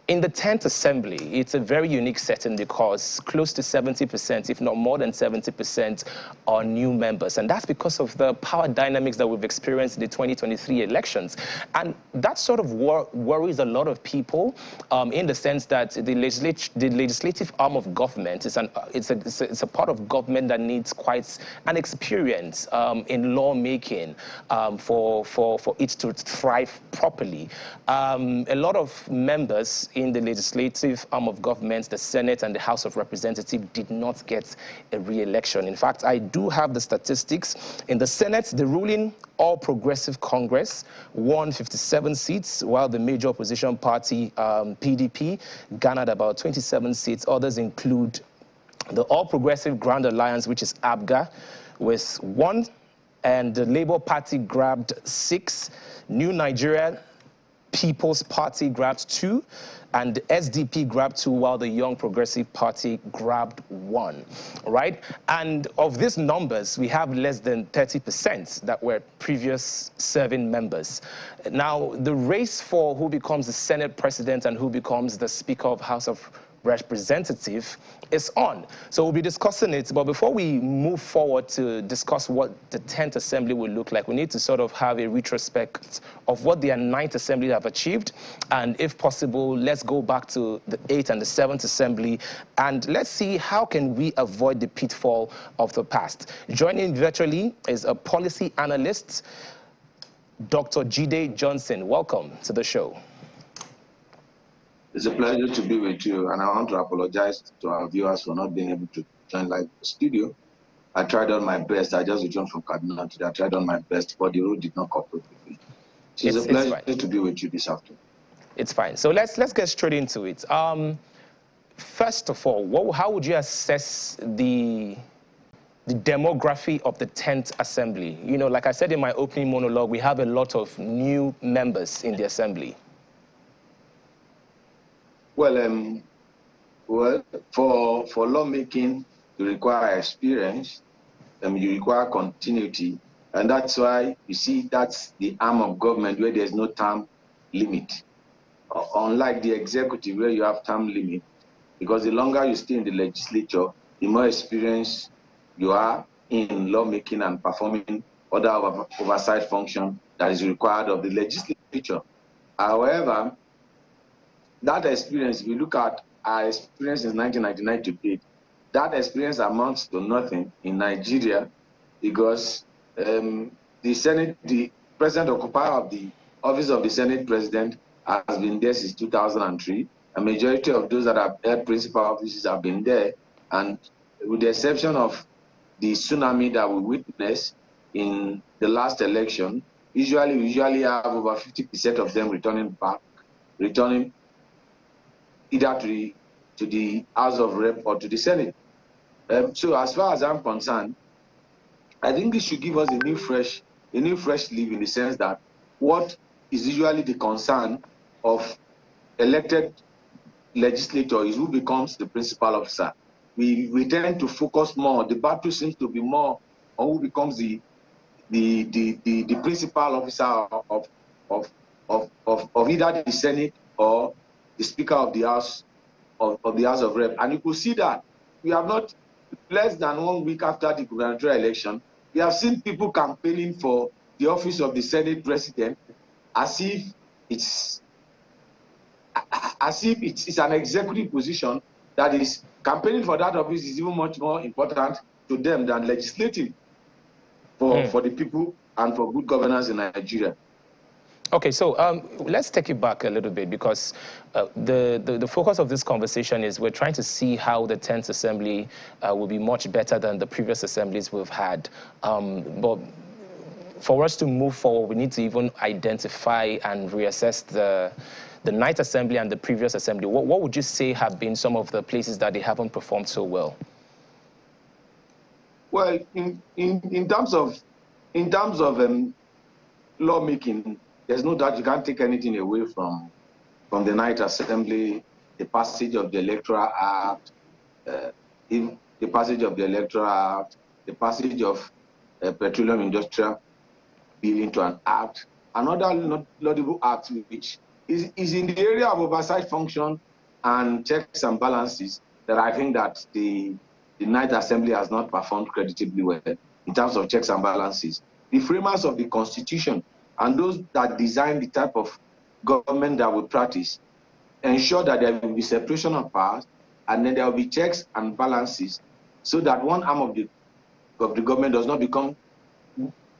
in the 10th Assembly, it's a very unique setting because close to 70%, if not more than 70%, are new members. And that's because of the power dynamics that we've experienced in the 2023 elections. And that sort of worries a lot of people in the sense that the legislative arm of government is it's a part of government that needs quite an experience in lawmaking for it to thrive properly. A lot of members in the legislative arm of government, the Senate and the House of Representatives, did not get a re-election. In fact, I do have the statistics. In the Senate, the ruling All Progressive Congress won 57 seats, while the major opposition party, PDP, garnered about 27 seats. Others include the All Progressive Grand Alliance, which is ABGA, with 1, and the Labour Party grabbed 6. New Nigeria People's Party grabbed 2, and the SDP grabbed 2, while the Young Progressive Party grabbed 1, right? And of these numbers, we have less than 30% that were previous serving members. Now, the race for who becomes the Senate president and who becomes the Speaker of House of Representative is on. So we'll be discussing it, but before we move forward to discuss what the 10th Assembly will look like, we need to sort of have a retrospect of what the 9th Assembly have achieved, and if possible, let's go back to the 8th and the 7th Assembly, and let's see how can we avoid the pitfall of the past. Joining virtually is a policy analyst, Dr. Jide Johnson. Welcome to the show. It's a pleasure to be with you, and I want to apologize to our viewers for not being able to join live in the studio. I tried on my best. I just returned from Kaduna today. I tried on my best, but the road did not cooperate with me. So it's a pleasure to be with you this afternoon. It's fine. So let's get straight into it. First of all, how would you assess the demography of the 10th Assembly? You know, like I said in my opening monologue, we have a lot of new members in the Assembly. Well, for lawmaking, you require experience, you require continuity, and that's why you see that's the arm of government where there's no term limit. Unlike the executive where you have term limit, because the longer you stay in the legislature, the more experience you are in lawmaking and performing other oversight function that is required of the legislature. However, that experience, if you look at our experience since 1999 to date, that experience amounts to nothing in Nigeria because the present occupier of the office of the Senate President has been there since 2003. A majority of those that have held principal offices have been there, and with the exception of the tsunami that we witnessed in the last election, we usually have over 50% of them returning either to the House of Rep or to the Senate. So as far as I'm concerned, I think this should give us a new fresh leaf in the sense that what is usually the concern of elected legislator is who becomes the principal officer. We tend to focus more. The battle seems to be more on who becomes the principal officer of either the Senate or the Speaker of the House of the House of Rep. And you could see that we have not, less than 1 week after the gubernatorial election, we have seen people campaigning for the office of the Senate President as if it's an executive position that is campaigning for that office is even much more important to them than legislating for the people and for good governance in Nigeria. Okay, so let's take it back a little bit because the focus of this conversation is we're trying to see how the 10th Assembly will be much better than the previous assemblies we've had. But for us to move forward, we need to even identify and reassess the 9th Assembly and the previous Assembly. What would you say have been some of the places that they haven't performed so well? Well, in terms of lawmaking, there's no doubt you can't take anything away from the 9th Assembly, the passage of the Electoral Act, the passage of Petroleum Industrial Bill into an act, another laudable act which is in the area of oversight function and checks and balances that I think that the Ninth Assembly has not performed creditably well in terms of checks and balances. The framers of the Constitution and those that design the type of government that we practice ensure that there will be separation of powers, and then there will be checks and balances so that one arm of the government does not become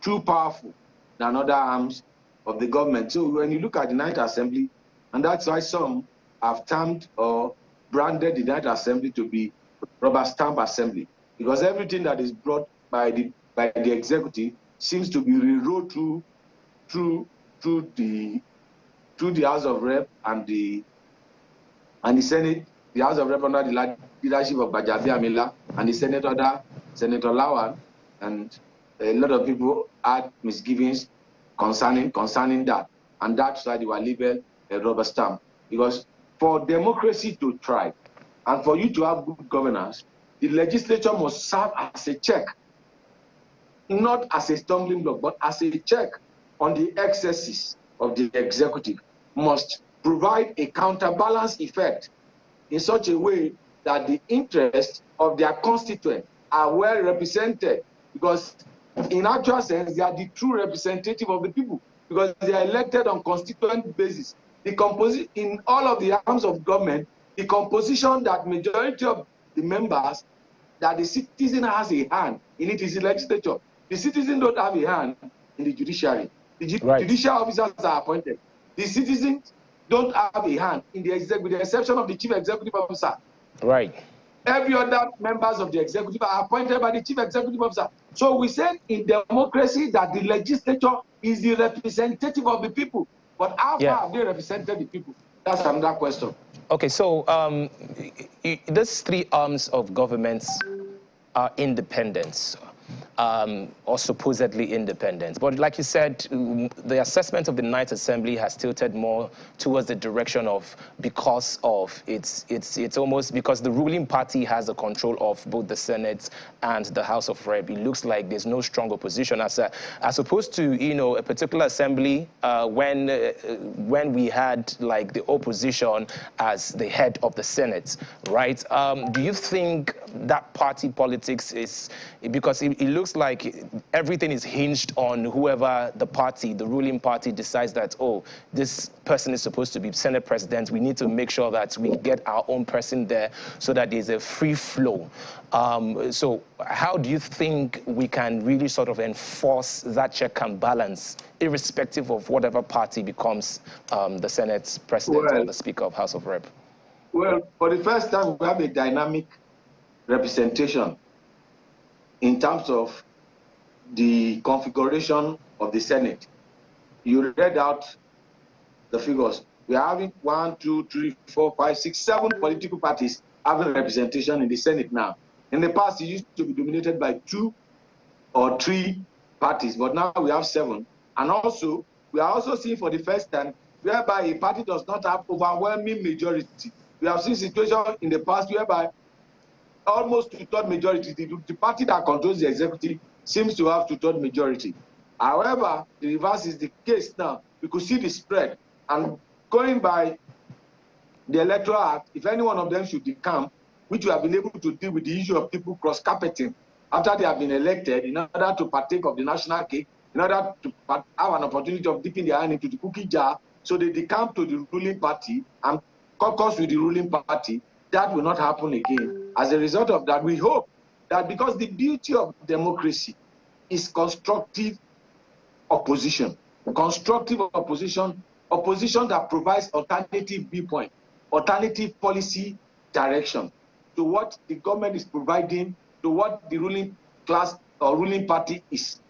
too powerful than other arms of the government. So when you look at the Ninth Assembly, and that's why some have termed or branded the Ninth Assembly to be rubber stamp assembly, because everything that is brought by the executive seems to be rewrote through the House of Rep and the Senate, the House of Rep under the leadership of Bajabi Amila, and the Senate under Senator Lawan, and a lot of people had misgivings concerning that, and that's why they were labeled a rubber stamp. Because for democracy to thrive and for you to have good governance, the legislature must serve as a check, not as a stumbling block, but as a check on the excesses of the executive, must provide a counterbalance effect in such a way that the interests of their constituents are well represented, because in actual sense, they are the true representative of the people, because they are elected on constituent basis. In all of the arms of government, the composition that majority of the members, that the citizen has a hand in it is the legislature. The citizen don't have a hand in the judiciary. The judicial officers are appointed. The citizens don't have a hand in the executive, with the exception of the chief executive officer. Right. Every other members of the executive are appointed by the chief executive officer. So we said in democracy that the legislature is the representative of the people. But how far have they represented the people? That's another question. Okay, so these three arms of government are independent. Or supposedly independent. But like you said, the assessment of the Ninth Assembly has tilted more towards the direction of because it's almost because the ruling party has the control of both the Senate and the House of Rep. It looks like there's no strong opposition as opposed to, you know, a particular assembly when we had like the opposition as the head of the Senate, right? Do you think that party politics is because it looks like everything is hinged on whoever the ruling party decides that, oh, this person is supposed to be Senate president. We need to make sure that we get our own person there so that there's a free flow. So how do you think we can really sort of enforce that check and balance, irrespective of whatever party becomes the Senate president or the Speaker of House of Rep? Well, for the first time, we have a dynamic representation in terms of the configuration of the Senate. You read out the figures. We are having 1, 2, 3, 4, 5, 6, 7 political parties having representation in the Senate now. In the past, it used to be dominated by 2 or 3 parties, but now we have 7. And also, we are also seeing for the first time whereby a party does not have overwhelming majority. We have seen situations in the past whereby almost 2/3 majority, the party that controls the executive seems to have 2/3 majority. However, the reverse is the case now. We could see the spread. And going by the Electoral Act, if any one of them should decamp, which we have been able to deal with the issue of people cross-carpeting after they have been elected in order to partake of the national cake, in order to have an opportunity of dipping their hand into the cookie jar, so they decamp to the ruling party and caucus with the ruling party. That will not happen again. As a result of that, we hope that because the beauty of democracy is constructive opposition, opposition that provides alternative viewpoint, alternative policy direction to what the government is providing, to what the ruling class or ruling party is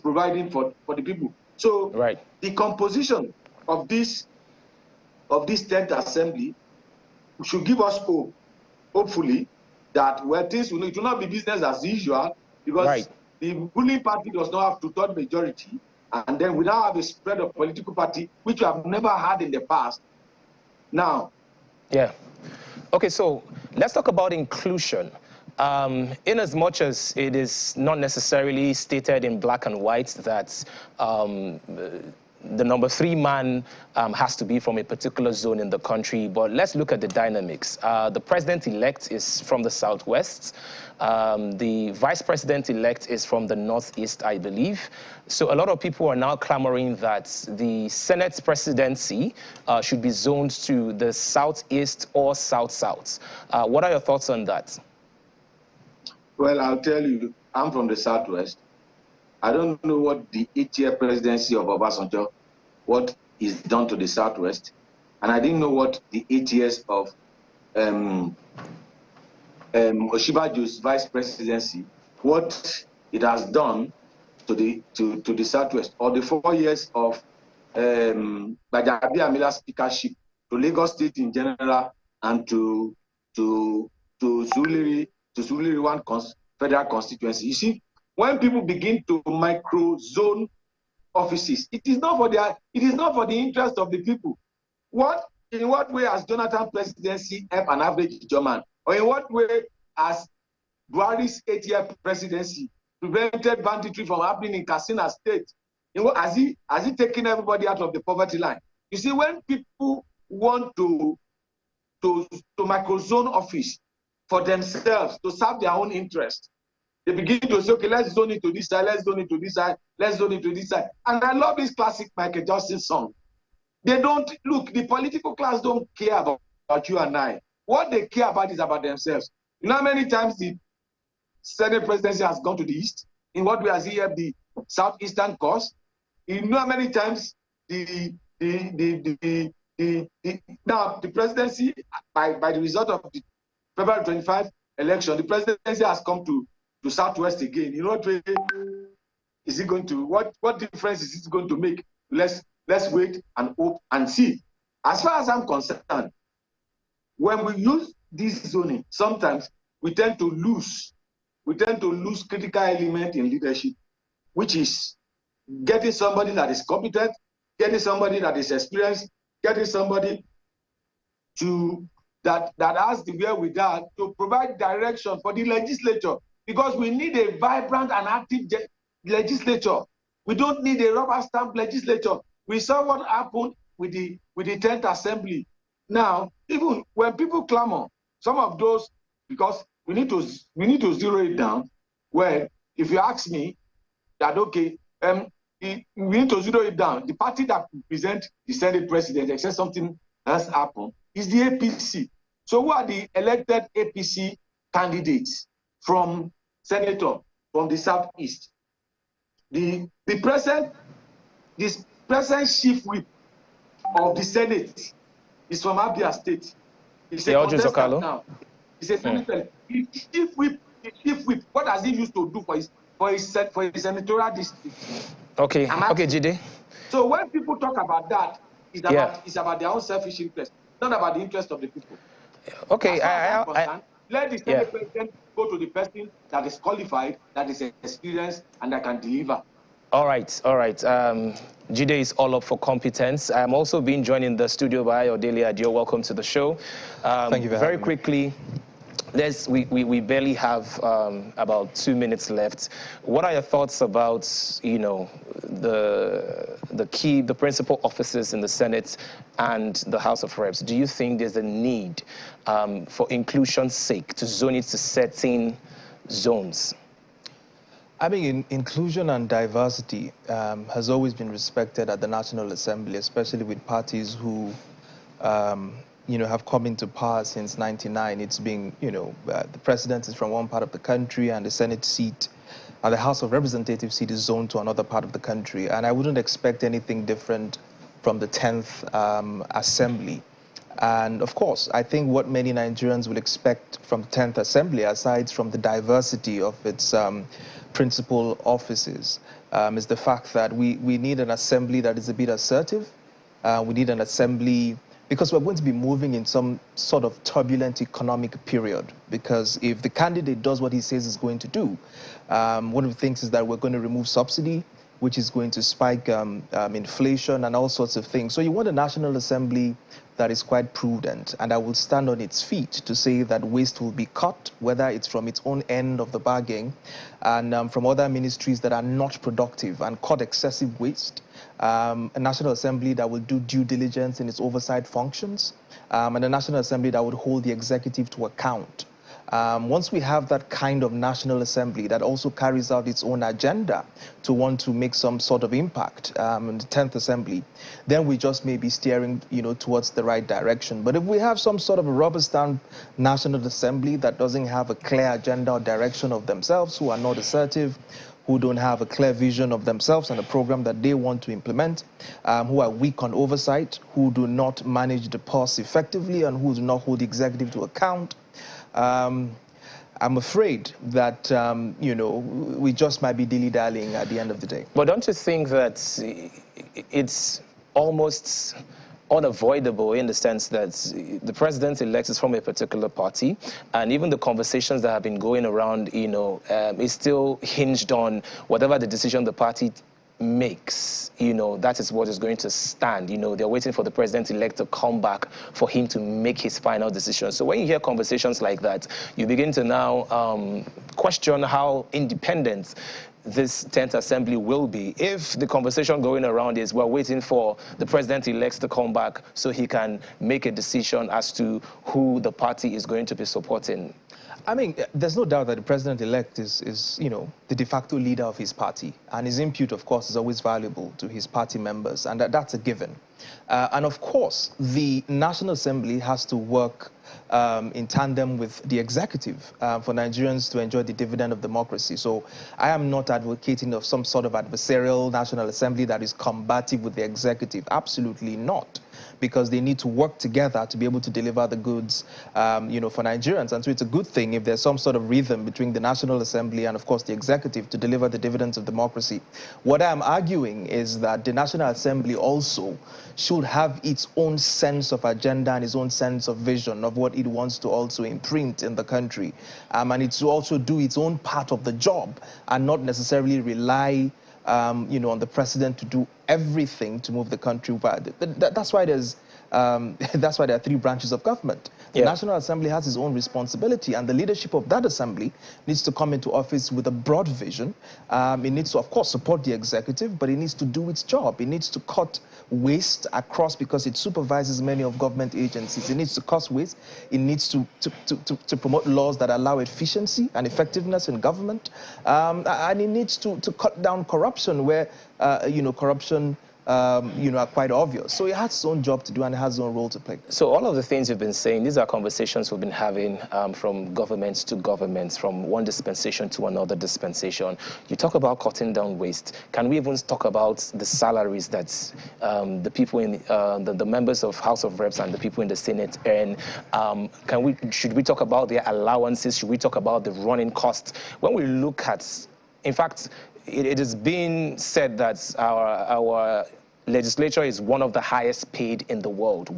providing for the people. So the composition of this 10th Assembly should give us hope, hopefully, that where things will, it will not be business as usual, because the ruling party does not have 2/3 majority, and then we now have a spread of political party, which we have never had in the past. Now. Yeah. Okay, so let's talk about inclusion. In as much as it is not necessarily stated in black and white that the number 3 man has to be from a particular zone in the country. But let's look at the dynamics. The president-elect is from the southwest. The vice president-elect is from the northeast, I believe. So a lot of people are now clamoring that the Senate presidency should be zoned to the southeast or south-south. What are your thoughts on that? Well, I'll tell you, I'm from the southwest. I don't know what the 8-year presidency of Obasanjo, what is done to the southwest, and I didn't know what the 8 years of Oshibajo's vice presidency, what it has done to the southwest, or the 4 years of Gbajabiamila's speakership to Lagos State in general and to Surulere one federal constituency. You see, when people begin to micro-zone offices, it is not for the interest of the people. In what way has Jonathan presidency helped an average German? Or in what way has Buhari's 8-year presidency prevented banditry from happening in Katsina State? Has he taken everybody out of the poverty line? You see, when people want to micro-zone office for themselves to serve their own interest, they begin to say, okay, let's zone it to this side, let's zone it to this side, let's zone it to this side. And I love this classic Michael Jackson song. They don't, look, the political class don't care about you and I. What they care about is about themselves. You know how many times the Senate presidency has gone to the east? In what way has he helped the southeastern cause? You know how many times the presidency, by the result of the February 25 election, the presidency has come to southwest again. You know what way is it going to, what difference is it going to make? Let's wait and hope and see. As far as I'm concerned, when we use this zoning, sometimes we tend to lose critical element in leadership, which is getting somebody that is competent, getting somebody that is experienced, getting somebody that has the wherewithal to provide direction for the legislature. Because we need a vibrant and active legislature. We don't need a rubber stamp legislature. We saw what happened with the 10th Assembly. Now, even when people clamor, some of those, because we need to zero it down. Well, if you ask me that, okay, we need to zero it down. The party that presents the Senate president, except something has happened, is the APC. So who are the elected APC candidates from senator from the southeast? The present chief whip of the Senate is from Abia State. He's a contestant now. He's a senator. The chief whip. What does he used to do for his senatorial district? Okay. Okay, Jide. So when people talk about that, it's about their own selfish interest, not about the interest of the people. Okay. Let the Senate president go to the person that is qualified, that is experienced, and that can deliver. All right. Jide is all up for competence. I'm also being joined in the studio by Odele Adio. Welcome to the show. Thank you very quickly. We barely have about 2 minutes left. What are your thoughts about, the principal offices in the Senate and the House of Reps? Do you think there's a need for inclusion's sake to zone it to certain zones? I mean, inclusion and diversity has always been respected at the National Assembly, especially with parties who have come into power since '99. It's been, the president is from one part of the country and the Senate seat and the House of Representatives seat is zoned to another part of the country. And I wouldn't expect anything different from the 10th Assembly. And of course, I think what many Nigerians would expect from the 10th Assembly, aside from the diversity of its principal offices, is the fact that we need an assembly that is a bit assertive. We need an assembly, because we're going to be moving in some sort of turbulent economic period. Because if the candidate does what he says he's going to do, one of the things is that we're going to remove subsidy, which is going to spike inflation and all sorts of things. So you want a National Assembly that is quite prudent and that will stand on its feet to say that waste will be cut, whether it's from its own end of the bargain and from other ministries that are not productive, and cut excessive waste. A National Assembly that will do due diligence in its oversight functions, and a National Assembly that would hold the executive to account. Once we have that kind of National Assembly that also carries out its own agenda to want to make some sort of impact in the 10th Assembly, then we just may be steering, towards the right direction. But if we have some sort of a rubber stamp National Assembly that doesn't have a clear agenda or direction of themselves, who are not assertive, who don't have a clear vision of themselves and a program that they want to implement, who are weak on oversight, who do not manage the purse effectively, and who do not hold the executive to account, I'm afraid that, we just might be dilly-dallying at the end of the day. But don't you think that it's almost unavoidable in the sense that the president-elect is from a particular party, and even the conversations that have been going around, is still hinged on whatever the decision the party makes, that is what is going to stand. They're waiting for the president-elect to come back for him to make his final decision. So when you hear conversations like that, you begin to now question how independent this 10th Assembly will be if the conversation going around is we're waiting for the president-elect to come back so he can make a decision as to who the party is going to be supporting. I mean, there's no doubt that the president-elect is the de facto leader of his party, and his input, of course, is always valuable to his party members, and that's a given. And of course, the National Assembly has to work in tandem with the executive for Nigerians to enjoy the dividend of democracy. So I am not advocating of some sort of adversarial National Assembly that is combative with the executive. Absolutely not, because they need to work together to be able to deliver the goods, for Nigerians. And so it's a good thing if there's some sort of rhythm between the National Assembly and, of course, the executive to deliver the dividends of democracy. What I'm arguing is that the National Assembly also should have its own sense of agenda and its own sense of vision of what it wants to also imprint in the country. And it's to also do its own part of the job and not necessarily rely on the president to do everything to move the country forward. That's why there's that's why there are three branches of government. The National Assembly has its own responsibility, and the leadership of that assembly needs to come into office with a broad vision. It needs to, of course, support the executive, but it needs to do its job. It needs to cut waste across, because it supervises many of government agencies. It needs to cut waste. It needs to promote laws that allow efficiency and effectiveness in government. And it needs to cut down corruption where, corruption are quite obvious. So it has its own job to do and it has its own role to play. So all of the things you've been saying, these are conversations we've been having from governments to governments, from one dispensation to another dispensation. You talk about cutting down waste. Can we even talk about the salaries that the people in the members of House of Reps and the people in the Senate earn? Should we talk about their allowances? Should we talk about the running costs? When we look at, in fact, it is being said that our legislature is one of the highest paid in the world,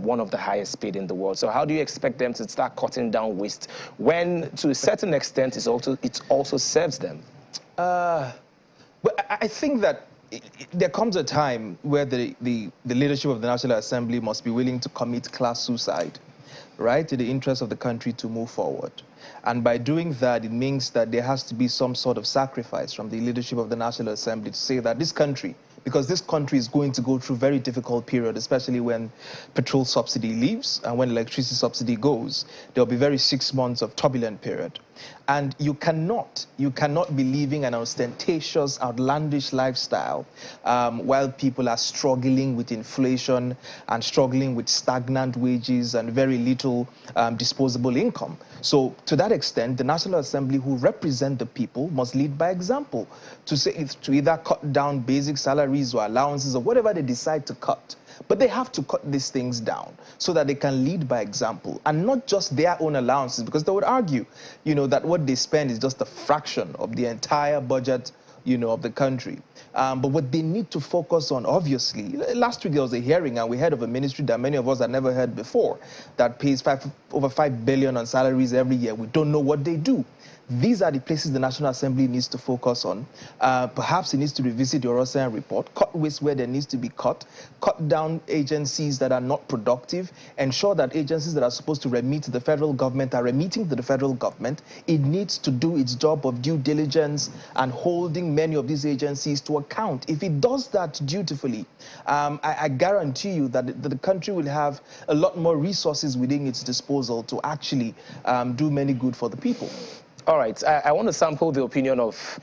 So how do you expect them to start cutting down waste when, to a certain extent, it also serves them? But I think that there comes a time where the leadership of the National Assembly must be willing to commit class suicide, right, to the interest of the country to move forward. And by doing that, it means that there has to be some sort of sacrifice from the leadership of the National Assembly to say that this country, because this country is going to go through a very difficult period, especially when petrol subsidy leaves and when electricity subsidy goes, there'll be very 6 months of turbulent period. And you cannot be living an ostentatious, outlandish lifestyle while people are struggling with inflation and struggling with stagnant wages and very little disposable income. So to that extent, the National Assembly, who represent the people, must lead by example to either cut down basic salaries or allowances or whatever they decide to cut. But they have to cut these things down so that they can lead by example, and not just their own allowances, because they would argue, that what they spend is just a fraction of the entire budget of the country. But what they need to focus on, obviously, last week there was a hearing and we heard of a ministry that many of us had never heard before that pays over $5 billion on salaries every year. We don't know what they do. These are the places the National Assembly needs to focus on. Perhaps it needs to revisit the Orosan report, cut waste where there needs to be cut down agencies that are not productive, ensure that agencies that are supposed to remit to the federal government are remitting to the federal government. It needs to do its job of due diligence and holding many of these agencies to account. If it does that dutifully, I guarantee you that the country will have a lot more resources within its disposal to actually do many good for the people. All right, I want to sample the opinion of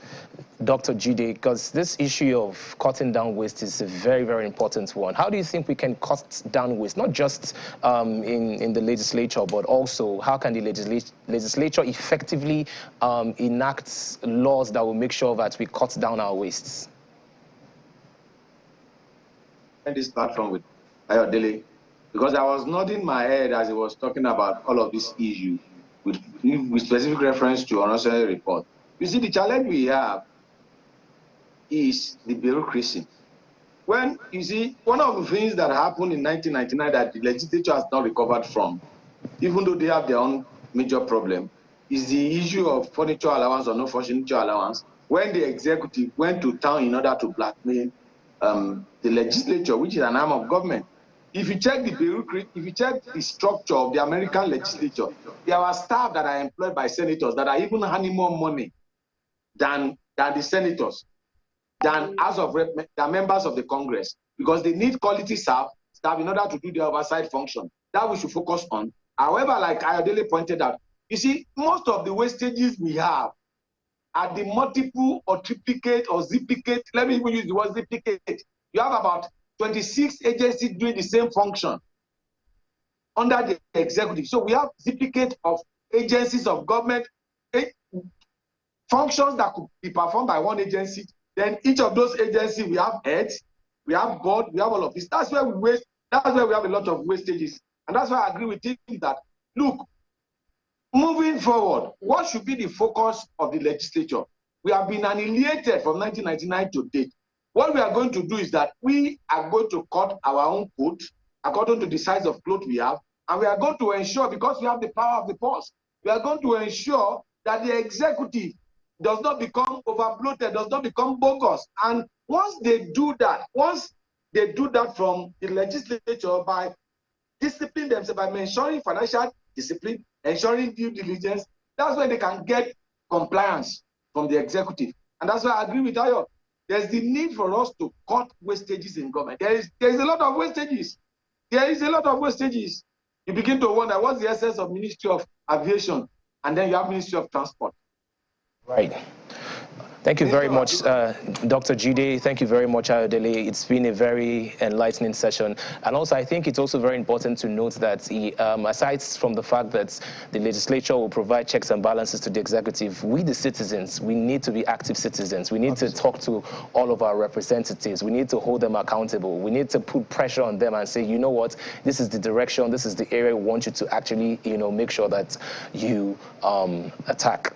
Dr. Jide, because this issue of cutting down waste is a very, very important one. How do you think we can cut down waste, not just in the legislature, but also how can the legislature effectively enact laws that will make sure that we cut down our wastes? And this platform with Ayodele, because I was nodding my head as he was talking about all of these issues with specific reference to Orosan report. You see, the challenge we have is the bureaucracy. When you see, one of the things that happened in 1999 that the legislature has not recovered from, even though they have their own major problem, is the issue of furniture allowance or no furniture allowance, when the executive went to town in order to blackmail the legislature, which is an arm of government. If you check the bureaucracy, if you check the structure of the American legislature, there are staff that are employed by senators that are even earning more money than the senators, than members of the Congress, because they need quality staff in order to do the oversight function. That we should focus on. However, like Ayodele pointed out, you see, most of the wastages we have are the multiple or triplicate or ziplicate. Let me even use the word ziplicate. You have about 26 agencies doing the same function under the executive. So we have duplicate of agencies of government, functions that could be performed by one agency. Then each of those agencies, we have heads, we have board, we have all of this. That's where we waste. That's where we have a lot of wastages. And that's why I agree with him that, look, moving forward, what should be the focus of the legislature? We have been annihilated from 1999 to date. What we are going to do is that we are going to cut our own coat according to the size of cloth we have, and we are going to ensure, because we have the power of the purse, we are going to ensure that the executive does not become overbloated, does not become bogus. And once they do that from the legislature by disciplining themselves, by ensuring financial discipline, ensuring due diligence, that's when they can get compliance from the executive. And that's why I agree with Ayo. There's the need for us to cut wastages in government. There is a lot of wastages. There is a lot of wastages. You begin to wonder, what's the essence of Ministry of Aviation? And then you have Ministry of Transport. Right. Thank you very much, Dr. Jide. Thank you very much, Ayodele. It's been a very enlightening session. And also, I think it's also very important to note that aside from the fact that the legislature will provide checks and balances to the executive, we, the citizens, we need to be active citizens. We need to talk to all of our representatives. We need to hold them accountable. We need to put pressure on them and say, you know what, this is the direction, this is the area we want you to actually, make sure that you attack.